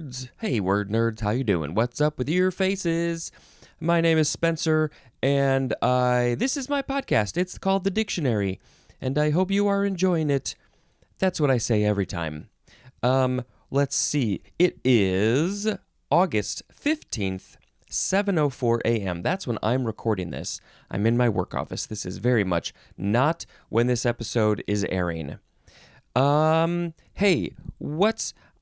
nerds! Hey, word nerds, how you doing? What's up with your faces? My name is Spencer, and this is my podcast. It's called The Dictionary, and I hope you are enjoying it. That's what I say every time. Let's see. It is August 15th, 7:04 a.m. That's when I'm recording this. I'm in my work office. This is very much not when this episode is airing. Hey,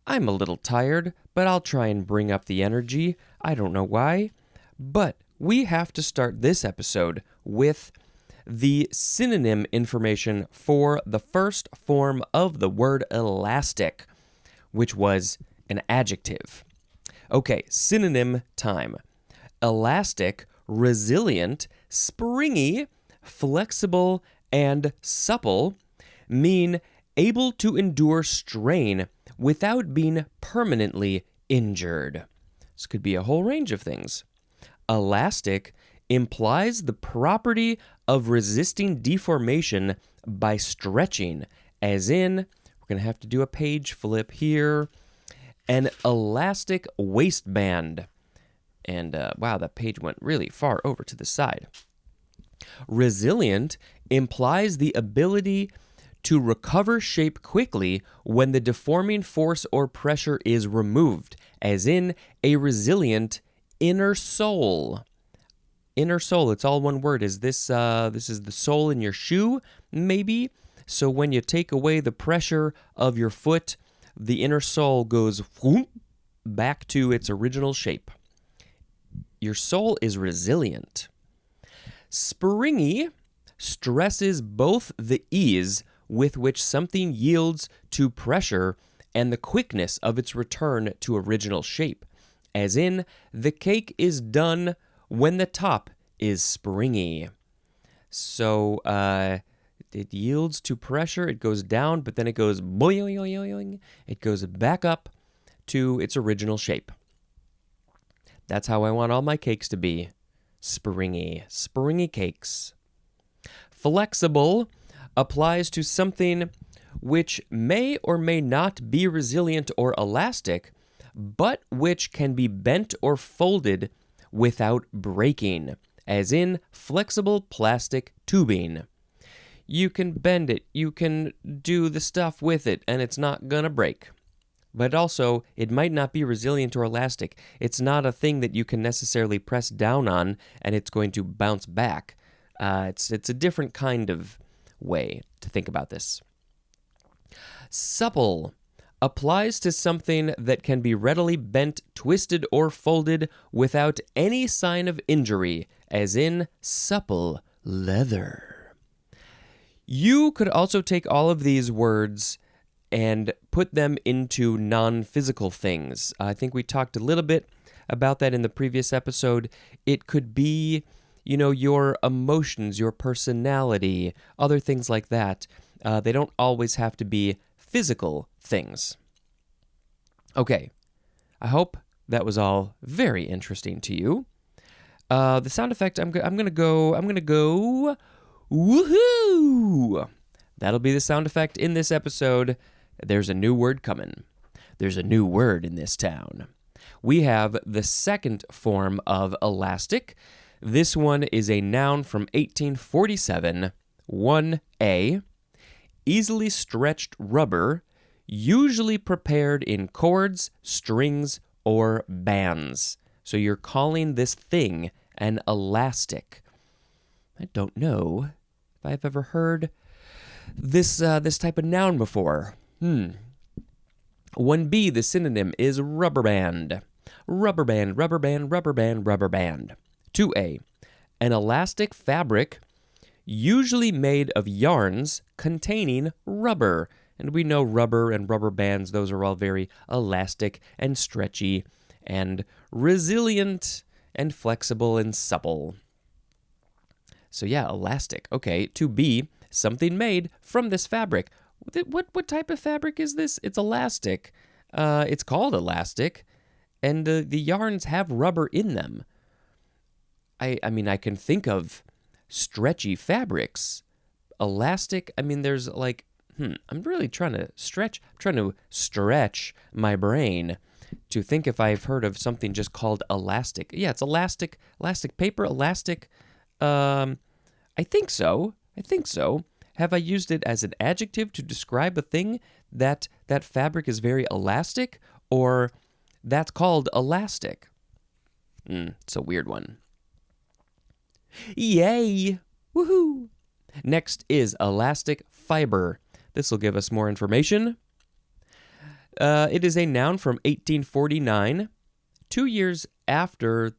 I'm a little tired, but I'll try and bring up the energy. I don't know why, but we have to start this episode with the synonym information for the first form of the word elastic, which was an adjective. Okay, synonym time. Elastic, resilient, springy, flexible, and supple mean able to endure strain without being permanently injured. This could be a whole range of things. Elastic implies the property of resisting deformation by stretching, as in, we're going to have to do a page flip here, an elastic waistband. And wow, that page went really far over to the side. Resilient implies the ability to recover shape quickly when the deforming force or pressure is removed, as in a resilient inner sole. Inner sole, it's all one word. Is this is the sole in your shoe, maybe? So when you take away the pressure of your foot, the inner sole goes whoop, back to its original shape. Your sole is resilient. Springy stresses both the ease with which something yields to pressure and the quickness of its return to original shape, as in, the cake is done when the top is springy. So, it yields to pressure, it goes down, but then it goes boing, it goes back up to its original shape. That's how I want all my cakes to be. Springy cakes. Flexible applies to something which may or may not be resilient or elastic, but which can be bent or folded without breaking, as in flexible plastic tubing. You can bend it, you can do the stuff with it, and it's not gonna break. But also, it might not be resilient or elastic. It's not a thing that you can necessarily press down on and it's going to bounce back. It's a different kind of way to think about this. Supple applies to something that can be readily bent, twisted, or folded without any sign of injury, as in supple leather. You could also take all of these words and put them into non-physical things. I think we talked a little bit about that in the previous episode. It could be, your emotions, your personality, other things like that. They don't always have to be physical things. Okay, I hope that was all very interesting to you. The sound effect, I'm gonna go, woohoo! That'll be the sound effect in this episode. There's a new word coming. There's a new word in this town. We have the second form of elastic. This one is a noun from 1847, 1A. Easily stretched rubber, usually prepared in cords, strings, or bands. So you're calling this thing an elastic. I don't know if I've ever heard this type of noun before. 1B, the synonym is rubber band. Rubber band, rubber band, rubber band, rubber band. 2A, an elastic fabric usually made of yarns containing rubber. And we know rubber and rubber bands, those are all very elastic and stretchy and resilient and flexible and supple. So yeah, elastic. Okay, 2B, something made from this fabric. What type of fabric is this? It's elastic. It's called elastic, and the yarns have rubber in them. I mean, I can think of stretchy fabrics. Elastic, I mean, there's like, I'm really trying to stretch my brain to think if I've heard of something just called elastic. Yeah, it's elastic paper, elastic. I think so. Have I used it as an adjective to describe a thing that fabric is very elastic, or that's called elastic? It's a weird one. Yay! Woohoo! Next is elastic fiber. This will give us more information. It is a noun from 1849, 2 years after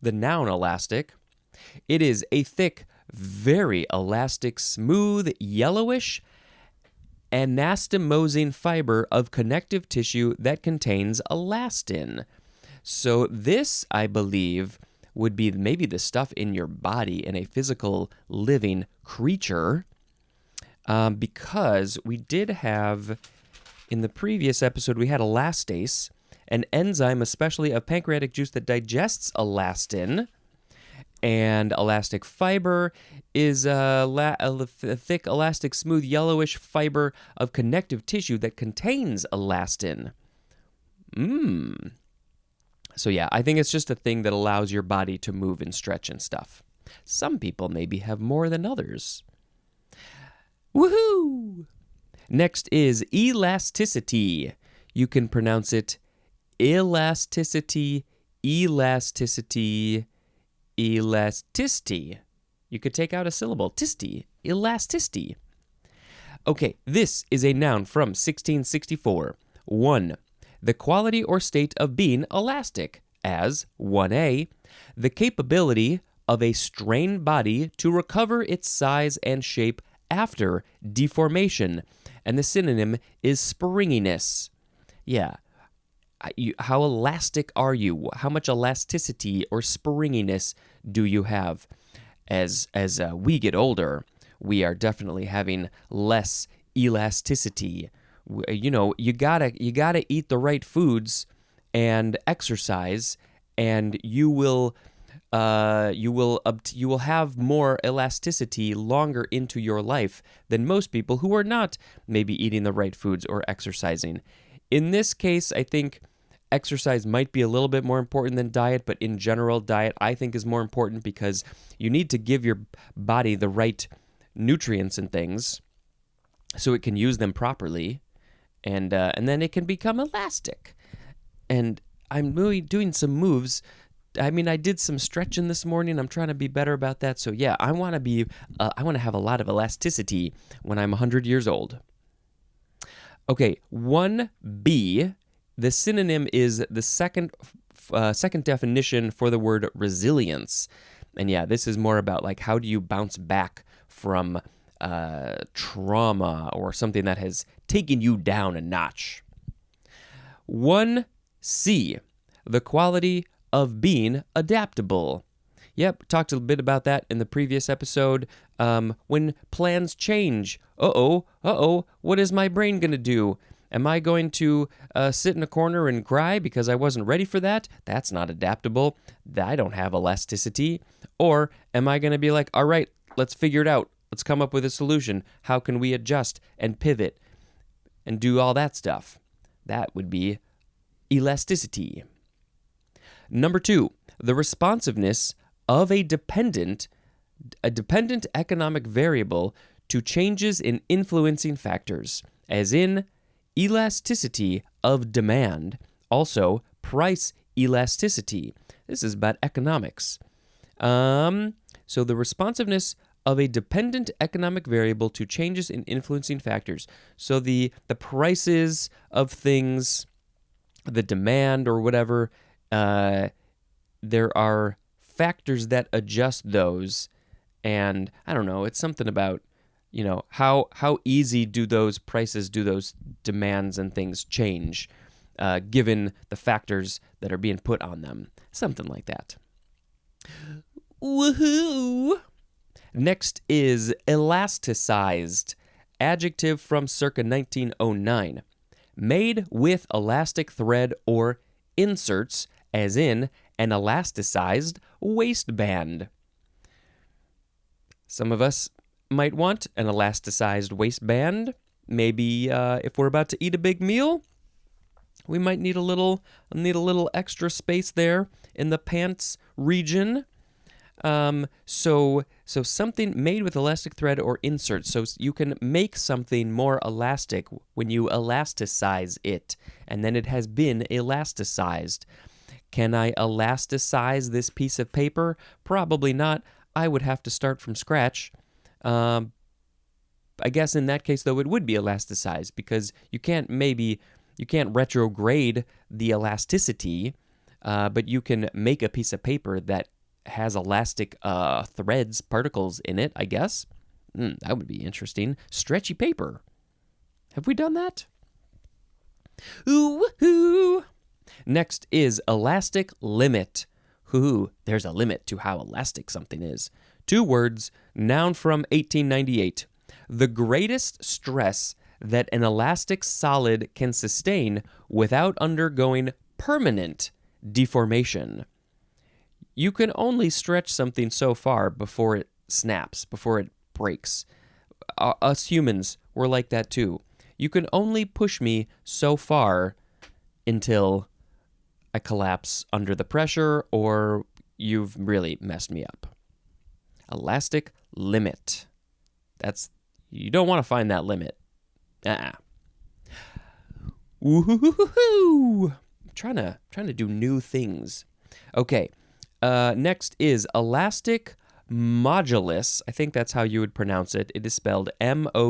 the noun elastic. It is a thick, very elastic, smooth, yellowish, anastomosing fiber of connective tissue that contains elastin. So this, I believe, would be maybe the stuff in your body in a physical living creature, because we did have, in the previous episode, we had elastase, an enzyme especially of pancreatic juice that digests elastin, and elastic fiber is a thick, elastic, smooth, yellowish fiber of connective tissue that contains elastin. So yeah, I think it's just a thing that allows your body to move and stretch and stuff. Some people maybe have more than others. Woohoo! Next is elasticity. You can pronounce it elasticity, elasticity, elasticity. You could take out a syllable. Tisty, elasticity. Okay, this is a noun from 1664. 1. The quality or state of being elastic, as 1a, the capability of a strained body to recover its size and shape after deformation, and the synonym is springiness. Yeah. How elastic are you? How much elasticity or springiness do you have? As we get older, we are definitely having less elasticity. You gotta eat the right foods and exercise, and you will have more elasticity longer into your life than most people who are not maybe eating the right foods or exercising. In this case, I think exercise might be a little bit more important than diet, but in general, diet I think is more important because you need to give your body the right nutrients and things so it can use them properly. And then it can become elastic. And I'm really doing some moves. I mean, I did some stretching this morning. I'm trying to be better about that. So yeah, I want to have a lot of elasticity when I'm 100 years old. Okay, 1b. The synonym is the second definition for the word resilience. And yeah, this is more about like how do you bounce back from trauma or something that has taken you down a notch. 1c, the quality of being adaptable. Yep, talked a bit about that in the previous episode. When plans change, what is my brain going to do? Am I going to sit in a corner and cry because I wasn't ready for that? That's not adaptable. I don't have elasticity. Or am I going to be like, all right, let's figure it out. Let's come up with a solution. How can we adjust and pivot and do all that stuff? That would be elasticity. Number 2, the responsiveness of a dependent economic variable to changes in influencing factors, as in elasticity of demand, also price elasticity. This is about economics. So the responsiveness of a dependent economic variable to changes in influencing factors. So the prices of things, the demand or whatever, there are factors that adjust those. And I don't know, it's something about, how easy do those prices, do those demands and things change, given the factors that are being put on them. Something like that. Woohoo! Next is elasticized, adjective from circa 1909. Made with elastic thread or inserts, as in an elasticized waistband. Some of us might want an elasticized waistband. maybe if we're about to eat a big meal, we might need a little extra space there in the pants region. So something made with elastic thread or insert. So you can make something more elastic when you elasticize it, and then it has been elasticized. Can I elasticize this piece of paper? Probably not. I would have to start from scratch. I guess in that case, though, it would be elasticized because you can't retrograde the elasticity, but you can make a piece of paper that has elastic threads, particles in it, I guess. That would be interesting. Stretchy paper. Have we done that? Ooh, woohoo! Next is elastic limit. Hoo, there's a limit to how elastic something is. 2 words, noun from 1898. The greatest stress that an elastic solid can sustain without undergoing permanent deformation. You can only stretch something so far before it snaps, before it breaks. Us humans, we're like that too. You can only push me so far until I collapse under the pressure or you've really messed me up. Elastic limit. You don't want to find that limit. Woohoo! Trying to do new things. Okay. Next is elastic modulus. I think that's how you would pronounce it. It is spelled M-O-D-U-L-U-S.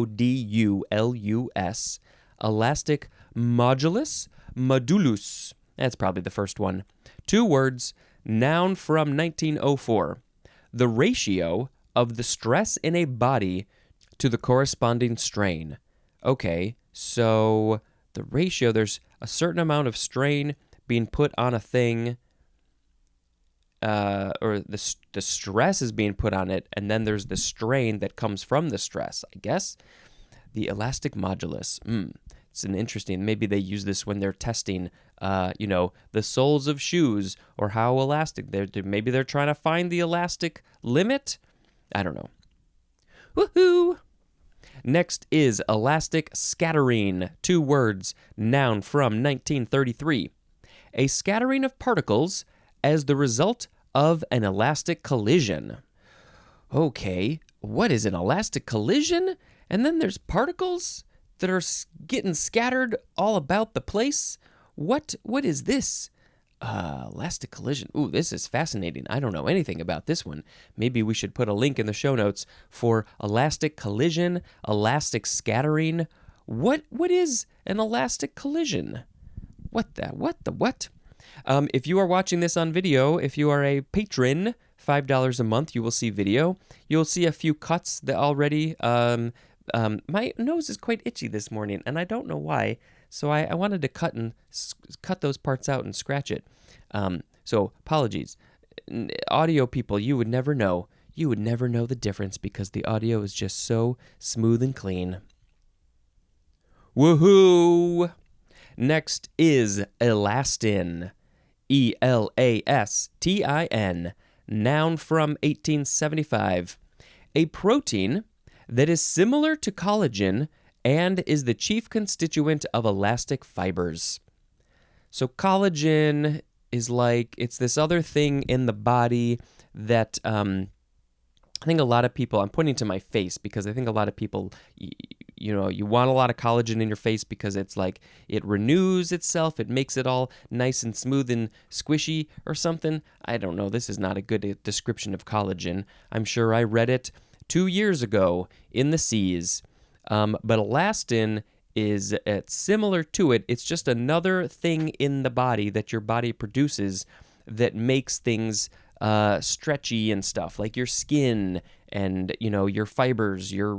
Elastic modulus. Modulus. That's probably the first one. 2 words, noun from 1904. The ratio of the stress in a body to the corresponding strain. Okay, so the ratio, there's a certain amount of strain being put on a thing, or the stress is being put on it, and then there's the strain that comes from the stress, I guess. The elastic modulus. It's an interesting, maybe they use this when they're testing, the soles of shoes or how elastic. Maybe they're trying to find the elastic limit. I don't know. Woohoo! Next is elastic scattering. 2 words, noun from 1933. A scattering of particles as the result of an elastic collision. Okay, what is an elastic collision? And then there's particles that are getting scattered all about the place. What is this? Elastic collision. Ooh, this is fascinating. I don't know anything about this one. Maybe we should put a link in the show notes for elastic collision, elastic scattering. What is an elastic collision? What? If you are watching this on video, if you are a patron, $5 a month, you will see video. You'll see a few cuts that already. My nose is quite itchy this morning, and I don't know why. So I wanted to cut those parts out and scratch it. So apologies. Audio people, you would never know. You would never know the difference because the audio is just so smooth and clean. Woohoo! Next is elastin. E-L-A-S-T-I-N. Noun from 1875. A protein that is similar to collagen and is the chief constituent of elastic fibers. So collagen is it's this other thing in the body that I think a lot of people, I'm pointing to my face because I think a lot of people, you want a lot of collagen in your face because it's it renews itself, it makes it all nice and smooth and squishy or something. I don't know, this is not a good description of collagen. I'm sure I read it 2 years ago in the seas. But elastin is similar to it. It's just another thing in the body that your body produces that makes things stretchy and stuff, like your skin and your fibers, your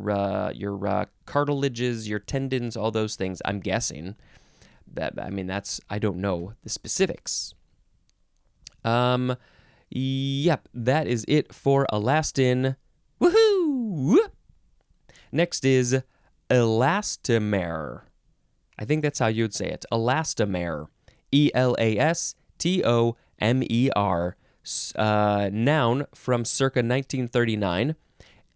cartilages, your tendons, all those things. I'm guessing I don't know the specifics. Yep, that is it for elastin. Woohoo! Next is elastomer. I think that's how you would say it. Elastomer. E-L-A-S-T-O-M-E-R. Noun from circa 1939.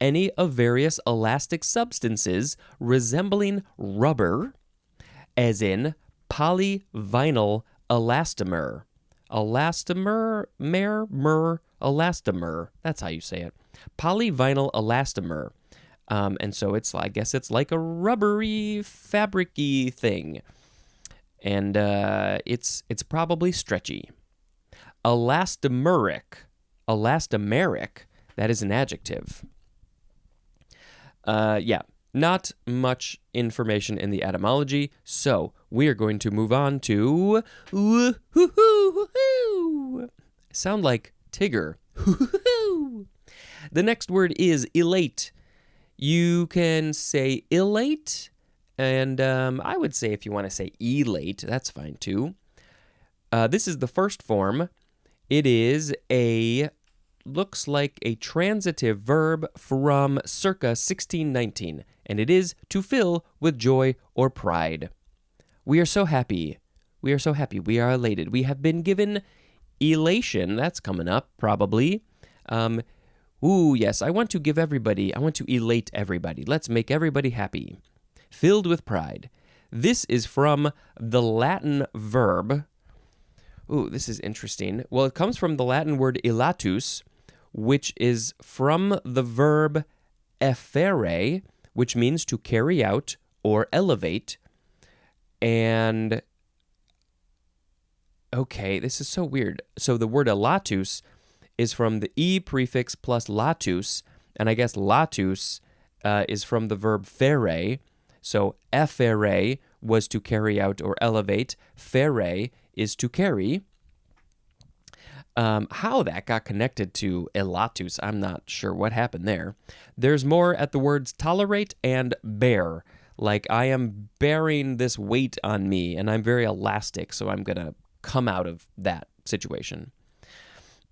any of various elastic substances resembling rubber, as in polyvinyl elastomer. Elastomer. That's how you say it. Polyvinyl elastomer. And so I guess it's like a rubbery, fabric-y thing. And it's probably stretchy. Elastomeric, that is an adjective. Not much information in the etymology, so we are going to move on to sound like Tigger. The next word is elate. You can say elate, and I would say if you want to say elate, that's fine too. This is the first form. It is looks like a transitive verb from circa 1619, and it is to fill with joy or pride. We are so happy. We are so happy. We are elated. We have been given elation. That's coming up, probably. Yes, I want to elate everybody. Let's make everybody happy. Filled with pride. This is from the Latin verb. This is interesting. Well, it comes from the Latin word elatus, which is from the verb effere, which means to carry out or elevate. And, okay, this is so weird. So the word elatus is from the e prefix plus latus, and I guess latus is from the verb fere. So effere was to carry out or elevate. Fere is to carry. How that got connected to elatus, I'm not sure what happened there. There's more at the words tolerate and bear. Like, I am bearing this weight on me, and I'm very elastic, so I'm going to come out of that situation.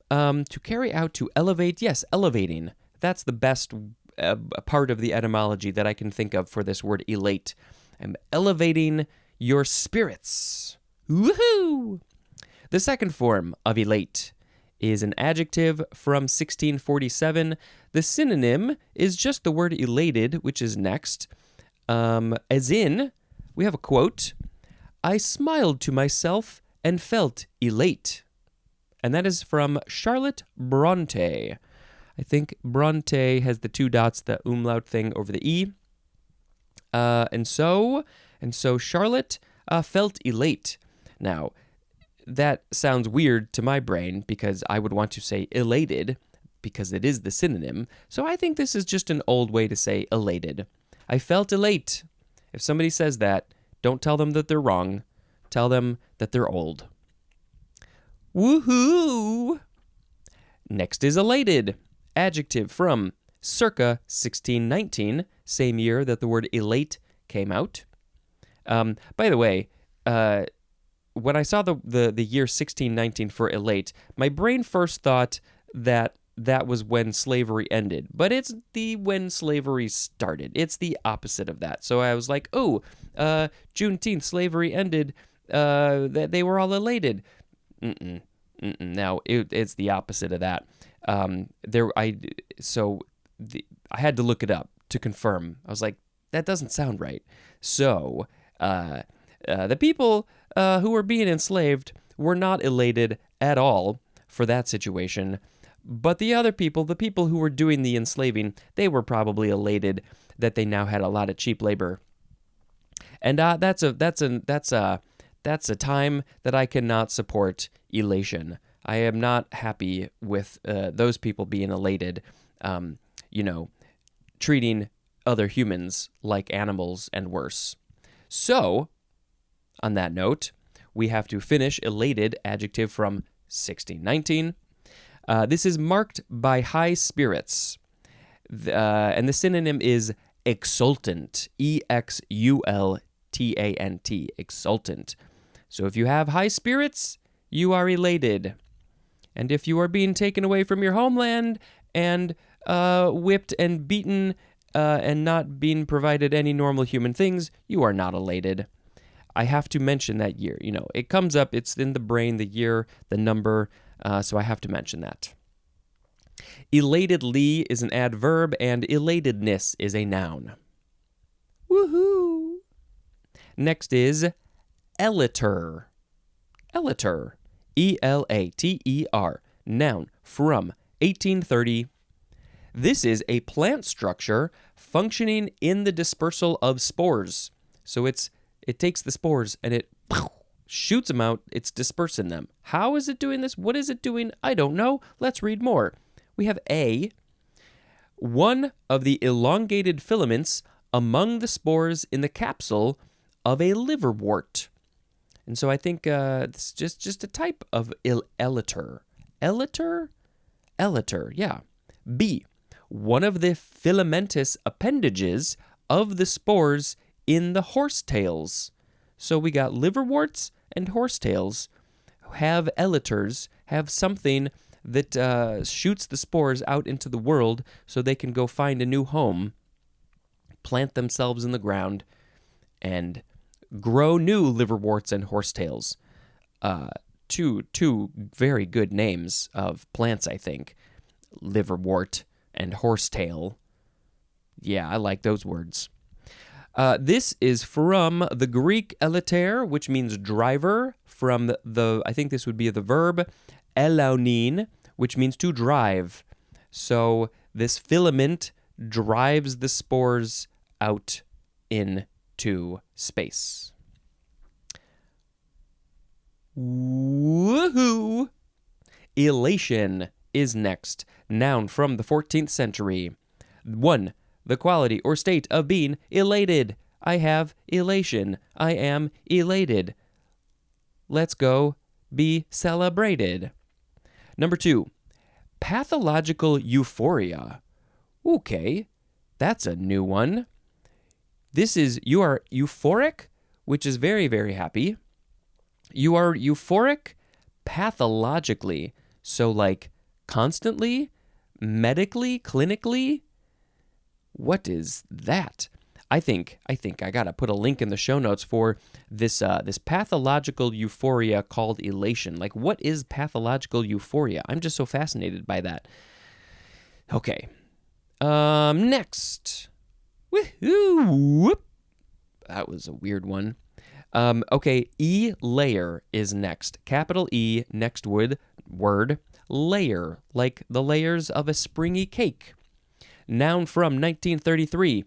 To carry out, to elevate, yes, elevating. That's the best part of the etymology that I can think of for this word elate. I'm elevating your spirits. Woohoo! The second form of elate is an adjective from 1647. The synonym is just the word elated, which is next. As in, we have a quote, I smiled to myself and felt elate. And that is from Charlotte Bronte. I think Bronte has the two dots, the umlaut thing over the E. And so Charlotte felt elate. Now, that sounds weird to my brain because I would want to say elated because it is the synonym. So I think this is just an old way to say elated. I felt elate. If somebody says that, don't tell them that they're wrong. Tell them that they're old. Woohoo! Next is elated. Adjective from circa 1619, same year that the word elate came out. By the way, when I saw the year 1619 for elate, my brain first thought that was when slavery ended, but it's when slavery started. It's the opposite of that. So I was like, Juneteenth, slavery ended, they were all elated. Now, it's the opposite of that. I had to look it up to confirm. I was like, that doesn't sound right. So, the people who were being enslaved were not elated at all for that situation. But the other people, the people who were doing the enslaving, they were probably elated that they now had a lot of cheap labor. And that's a time that I cannot support elation. I am not happy with those people being elated, treating other humans like animals and worse. So, on that note, we have to finish elated, adjective from 1619. This is marked by high spirits, and the synonym is exultant, exultant, exultant. So if you have high spirits, you are elated. And if you are being taken away from your homeland and whipped and beaten and not being provided any normal human things, you are not elated. I have to mention that year. It comes up, it's in the brain, the year, the number, so I have to mention that. Elatedly is an adverb, and elatedness is a noun. Woohoo! Next is elater. Elater. Elater. Noun from 1830. This is a plant structure functioning in the dispersal of spores. So it takes the spores and it shoots them out. It's dispersing them. How is it doing this? What is it doing? I don't know. Let's read more. We have A, one of the elongated filaments among the spores in the capsule of a liverwort. And so I think it's just a type of elater. Elater? Elater, yeah. B, one of the filamentous appendages of the spores in the horsetails. So we got liverworts and horsetails have elaters, have something that shoots the spores out into the world so they can go find a new home, plant themselves in the ground, and grow new liverworts and horsetails. Two very good names of plants, I think. Liverwort and horsetail. Yeah, I like those words. This is from the Greek elater, which means driver, from I think this would be the verb elaunin, which means to drive. So this filament drives the spores out into space. Woohoo! Elation is next. Noun from the 14th century. 1. The quality or state of being elated. I have elation. I am elated. Let's go be celebrated. Number 2. Pathological euphoria. Okay, that's a new one. This is, you are euphoric, which is very, very happy. You are euphoric pathologically. So like constantly, medically, clinically. What is that? I think I gotta put a link in the show notes for this pathological euphoria called elation. Like, what is pathological euphoria? I'm just so fascinated by that. Okay. Next. Woohoo! That was a weird one. Okay, E-layer is next. Capital E, next word, layer, like the layers of a springy cake. Noun from 1933.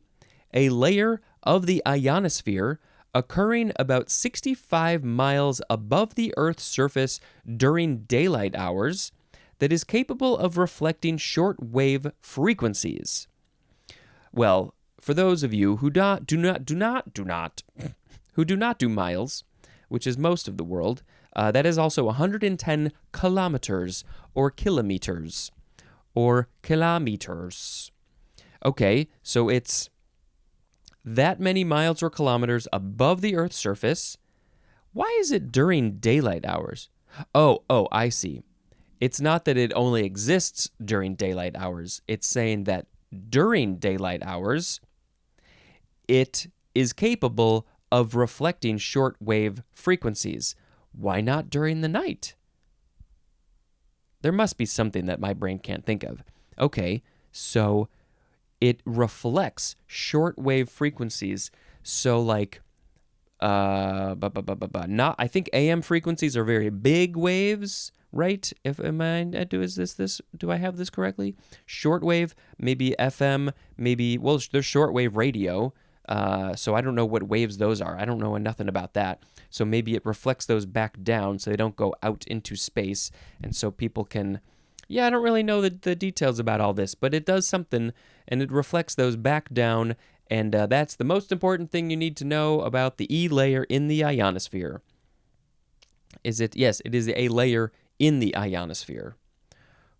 A layer of the ionosphere occurring about 65 miles above the Earth's surface during daylight hours that is capable of reflecting short-wave frequencies. Well, for those of you who do not do miles, which is most of the world, that is also 110 kilometers or kilometers. Okay, so it's that many miles or kilometers above the Earth's surface. Why is it during daylight hours? Oh, I see. It's not that it only exists during daylight hours. It's saying that during daylight hours, it is capable of reflecting short-wave frequencies. Why not during the night? There must be something that my brain can't think of. Okay, so it reflects short-wave frequencies. So like, not. I think AM frequencies are very big waves, right? Do I have this correctly? Shortwave, maybe FM, maybe. Well, there's shortwave radio. So I don't know what waves those are. I don't know nothing about that. So maybe it reflects those back down so they don't go out into space. And so people can, I don't really know the details about all this, but it does something and it reflects those back down. And that's the most important thing you need to know about the E layer in the ionosphere. Yes, it is a layer in the ionosphere.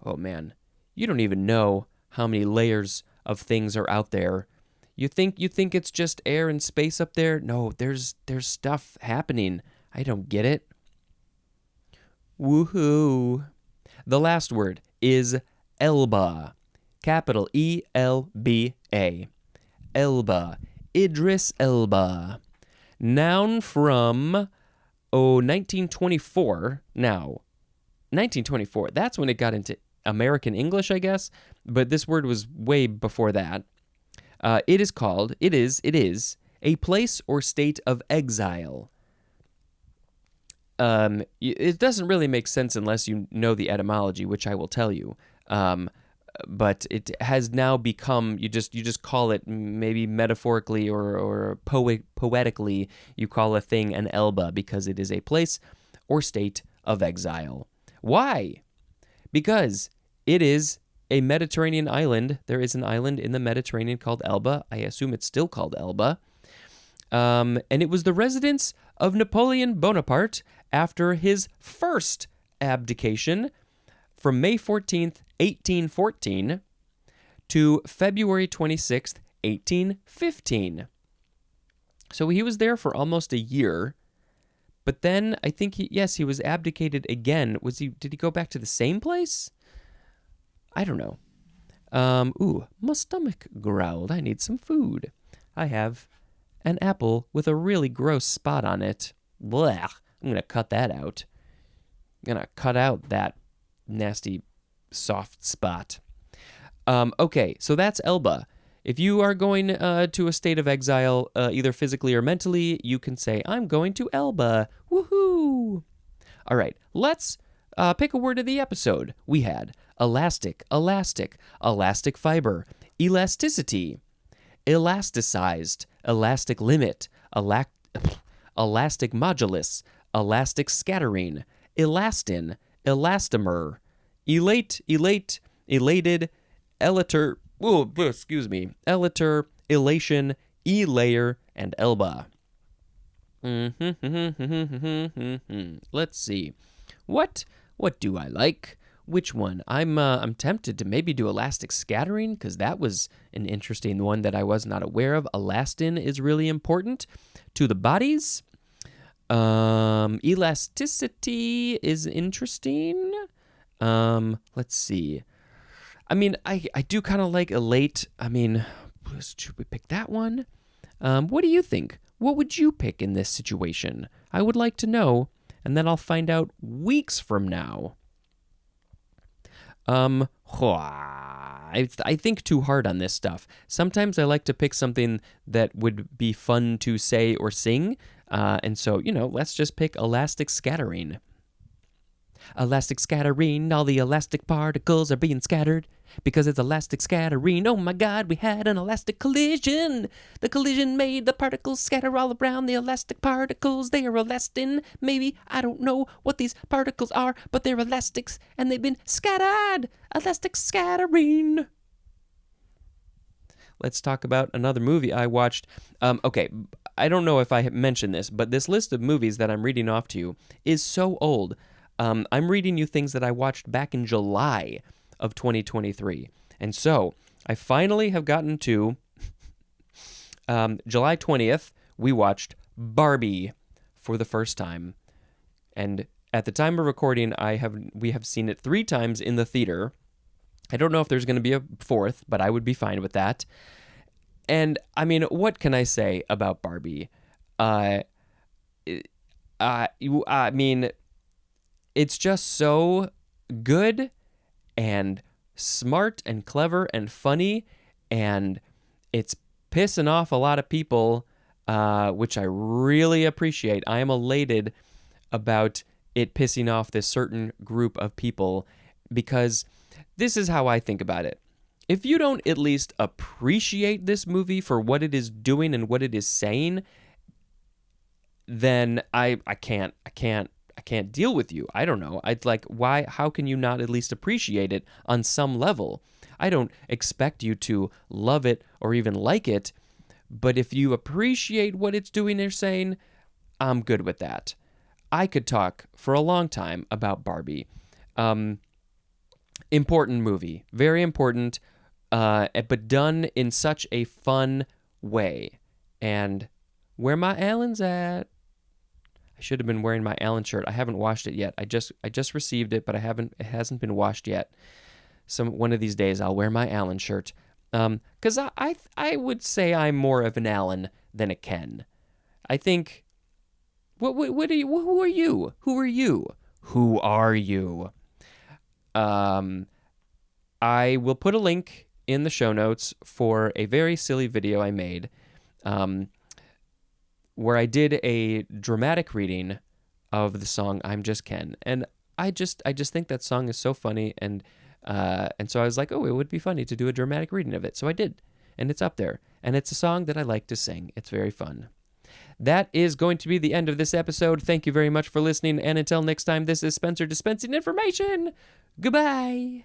Oh man, you don't even know how many layers of things are out there. You think it's just air and space up there? No, there's stuff happening. I don't get it. Woohoo. The last word is Elba. Capital E-L-B-A. Elba. Idris Elba. Noun from 1924. Now, 1924, that's when it got into American English, I guess, but this word was way before that. It is a place or state of exile. It doesn't really make sense unless you know the etymology, which I will tell you. But it has now become, you just call it, maybe metaphorically or poetically, you call a thing an Elba because it is a place or state of exile. Why? Because it is a Mediterranean island. There is an island in the Mediterranean called Elba. I assume it's still called Elba. And it was the residence of Napoleon Bonaparte after his first abdication from May 14th, 1814 to February 26th, 1815. So he was there for almost a year. But then I think he was abdicated again. Did he go back to the same place? I don't know. My stomach growled. I need some food. I have an apple with a really gross spot on it. Blech. I'm going to cut that out. I'm going to cut out that nasty soft spot. Okay, so that's Elba. If you are going to a state of exile, either physically or mentally, you can say, I'm going to Elba. Woohoo! All right, let's pick a word of the episode. We had elastic, elastic fiber, elasticity, elasticized, elastic limit, elastic modulus, elastic scattering, elastin, elastomer, elated, elator, elator, elation, elayer, and Elba. Let's see. What do I like? Which one? I'm tempted to maybe do elastic scattering because that was an interesting one that I was not aware of. Elastin is really important to the bodies. Elasticity is interesting. Let's see. I mean, I do kind of like elate. I mean, should we pick that one? What do you think? What would you pick in this situation? I would like to know, and then I'll find out weeks from now. I think too hard on this stuff. Sometimes I like to pick something that would be fun to say or sing, and so, let's just pick elastic scattering. Elastic scattering, all the elastic particles are being scattered because it's elastic scattering. Oh my God, we had an elastic collision. The collision made the particles scatter all around the elastic particles. They are elastin. Maybe, I don't know what these particles are, but they're elastics and they've been scattered. Elastic scattering. Let's talk about another movie I watched. Okay, I don't know if I mentioned this, but this list of movies that I'm reading off to you is so old. I'm reading you things that I watched back in July of 2023. And so I finally have gotten to July 20th, we watched Barbie for the first time. And at the time of recording, we have seen it 3 times in the theater. I don't know if there's going to be a 4th, but I would be fine with that. And I mean, what can I say about Barbie? I mean, it's just so good and smart and clever and funny, and it's pissing off a lot of people, which I really appreciate. I am elated about it pissing off this certain group of people because this is how I think about it. If you don't at least appreciate this movie for what it is doing and what it is saying, then I can't deal with you. I don't know. How can you not at least appreciate it on some level? I don't expect you to love it or even like it, but if you appreciate what it's doing or saying, I'm good with that. I could talk for a long time about Barbie. Important movie. Very important, but done in such a fun way. And where my Allen's at? I should have been wearing my Allen shirt. I haven't washed it yet. I just received it, but it hasn't been washed yet. One of these days I'll wear my Allen shirt. Cuz I would say I'm more of an Allen than a Ken. I think what are you? Who are you? Who are you? Who are you? I will put a link in the show notes for a very silly video I made where I did a dramatic reading of the song "I'm Just Ken," and I just think that song is so funny, and so I was like, oh, it would be funny to do a dramatic reading of it, so I did, and it's up there, and it's a song that I like to sing. It's very fun. That is going to be the end of this episode. Thank you very much for listening, and until next time, this is Spencer dispensing information. Goodbye.